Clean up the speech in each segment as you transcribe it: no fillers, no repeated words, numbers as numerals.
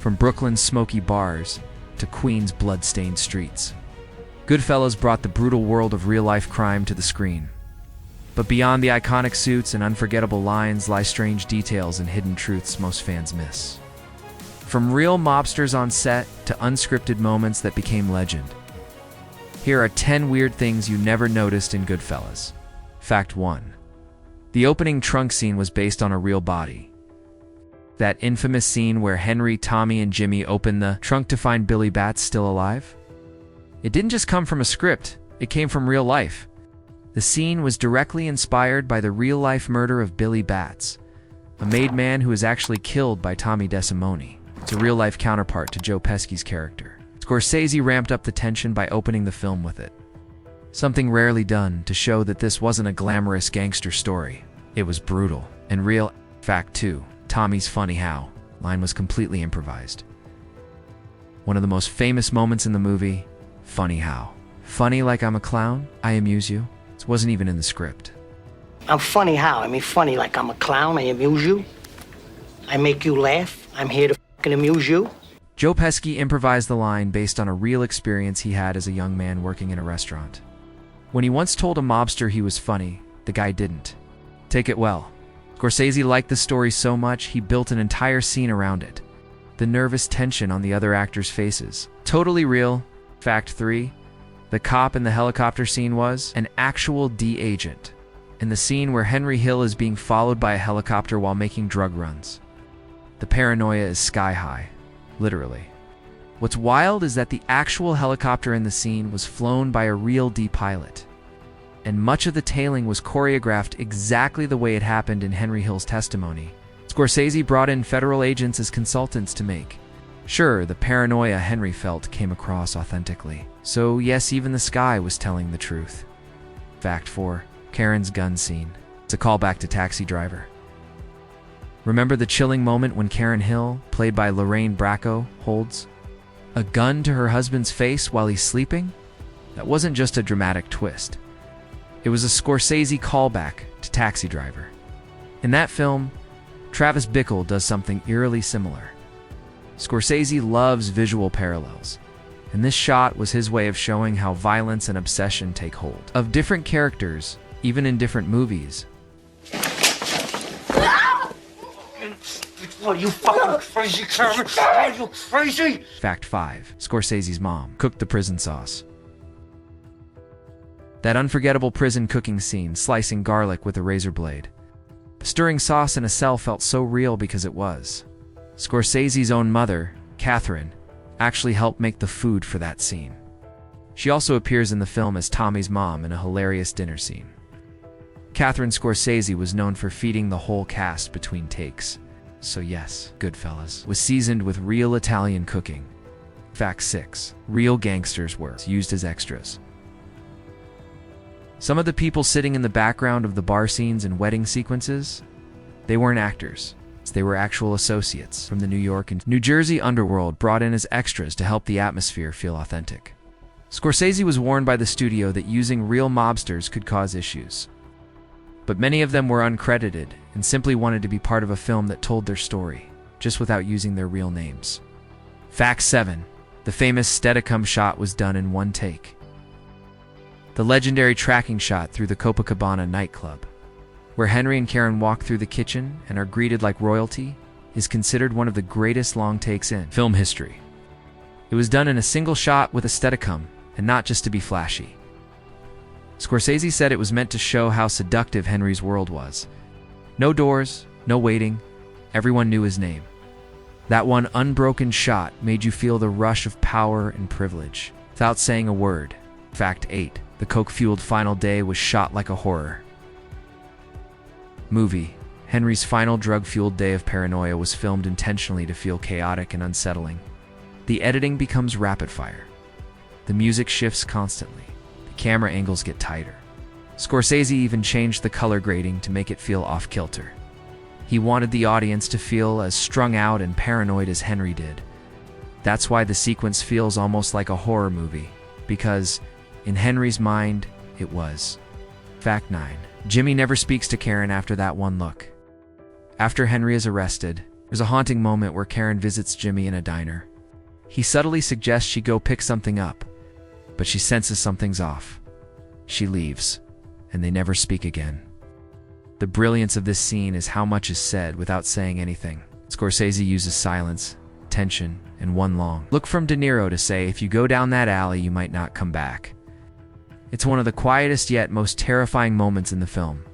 from Brooklyn's smoky bars to Queens' blood-stained streets. Goodfellas brought the brutal world of real-life crime to the screen. But beyond the iconic suits and unforgettable lines lie strange details and hidden truths most fans miss. From real mobsters on set to unscripted moments that became legend. Here are 10 weird things you never noticed in Goodfellas. Fact 1. The opening trunk scene was based on a real body. That infamous scene where Henry, Tommy, and Jimmy open the trunk to find Billy Batts still alive? It didn't just come from a script, it came from real life. The scene was directly inspired by the real-life murder of Billy Batts, a made man who was actually killed by Tommy DeSimone. It's a real-life counterpart to Joe Pesci's character. Scorsese ramped up the tension by opening the film with it. Something rarely done to show that this wasn't a glamorous gangster story. It was brutal and real. Fact 2. Tommy's "funny how" line was completely improvised. One of the most famous moments in the movie, "Funny how. Funny like I'm a clown? I amuse you." It wasn't even in the script. I'm funny how? I mean, funny like I'm a clown, I amuse you. I make you laugh. I'm here to fucking amuse you. Joe Pesci improvised the line based on a real experience he had as a young man working in a restaurant. When he once told a mobster he was funny, the guy didn't take it well. Scorsese liked the story so much, he built an entire scene around it. The nervous tension on the other actors' faces. Totally real. Fact 3. The cop in the helicopter scene was an actual D agent. In the scene where Henry Hill is being followed by a helicopter while making drug runs. The paranoia is sky high. Literally. What's wild is that the actual helicopter in the scene was flown by a real D pilot. And much of the tailing was choreographed exactly the way it happened in Henry Hill's testimony. Scorsese brought in federal agents as consultants to make sure the paranoia Henry felt came across authentically. So yes, even the sky was telling the truth. Fact 4. Karen's gun scene. It's a callback to Taxi Driver. Remember the chilling moment when Karen Hill, played by Lorraine Bracco, holds a gun to her husband's face while he's sleeping? That wasn't just a dramatic twist. It was a Scorsese callback to Taxi Driver. In that film, Travis Bickle does something eerily similar. Scorsese loves visual parallels, and this shot was his way of showing how violence and obsession take hold of different characters, even in different movies. Are you fucking crazy, Karen? Are you crazy? Fact 5. Scorsese's mom cooked the prison sauce. That unforgettable prison cooking scene, slicing garlic with a razor blade. Stirring sauce in a cell felt so real because it was. Scorsese's own mother, Catherine, actually helped make the food for that scene. She also appears in the film as Tommy's mom in a hilarious dinner scene. Catherine Scorsese was known for feeding the whole cast between takes. So yes, Goodfellas was seasoned with real Italian cooking. Fact 6. Real gangsters were used as extras. Some of the people sitting in the background of the bar scenes and wedding sequences, they weren't actors. They were actual associates from the New York and New Jersey underworld brought in as extras to help the atmosphere feel authentic. Scorsese was warned by the studio that using real mobsters could cause issues. But many of them were uncredited and simply wanted to be part of a film that told their story, just without using their real names. Fact 7. The famous Steadicam shot was done in one take. The legendary tracking shot through the Copacabana nightclub, where Henry and Karen walk through the kitchen and are greeted like royalty, is considered one of the greatest long takes in film history. It was done in a single shot with a Steadicam, and not just to be flashy. Scorsese said it was meant to show how seductive Henry's world was. No doors, no waiting, everyone knew his name. That one unbroken shot made you feel the rush of power and privilege, without saying a word. Fact 8. The coke-fueled final day was shot like a horror movie. Henry's final drug-fueled day of Paranoia was filmed intentionally to feel chaotic and unsettling. The editing becomes rapid-fire. The music shifts constantly. The camera angles get tighter. Scorsese even changed the color grading to make it feel off-kilter. He wanted the audience to feel as strung out and paranoid as Henry did. That's why the sequence feels almost like a horror movie, because in Henry's mind, it was. Fact 9. Jimmy never speaks to Karen after that one look. After Henry is arrested, There's a haunting moment where Karen visits Jimmy in a diner. He subtly suggests she go pick something up, but she senses something's off. She leaves, and they never speak again. The brilliance of this scene is how much is said without saying anything. Scorsese uses silence, tension, and one long look from De Niro to say, if you go down that alley, you might not come back. It's one of the quietest yet most terrifying moments in the film.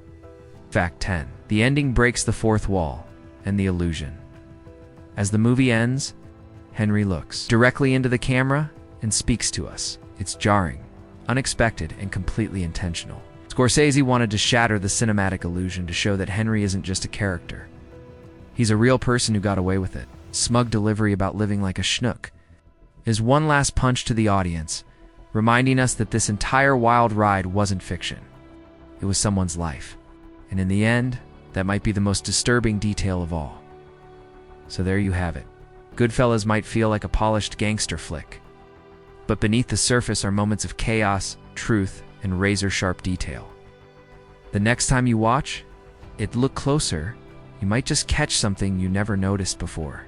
Fact 10. The ending breaks the fourth wall and the illusion. As the movie ends, Henry looks directly into the camera and speaks to us. It's jarring, unexpected, and completely intentional. Scorsese wanted to shatter the cinematic illusion to show that Henry isn't just a character. He's a real person who got away with it. Smug delivery about living like a schnook is one last punch to the audience, reminding us that this entire wild ride wasn't fiction. It was someone's life. And in the end, that might be the most disturbing detail of all. So there you have it. Goodfellas might feel like a polished gangster flick, but beneath the surface are moments of chaos, truth, and razor-sharp detail. The next time you watch it, look closer. You might just catch something you never noticed before.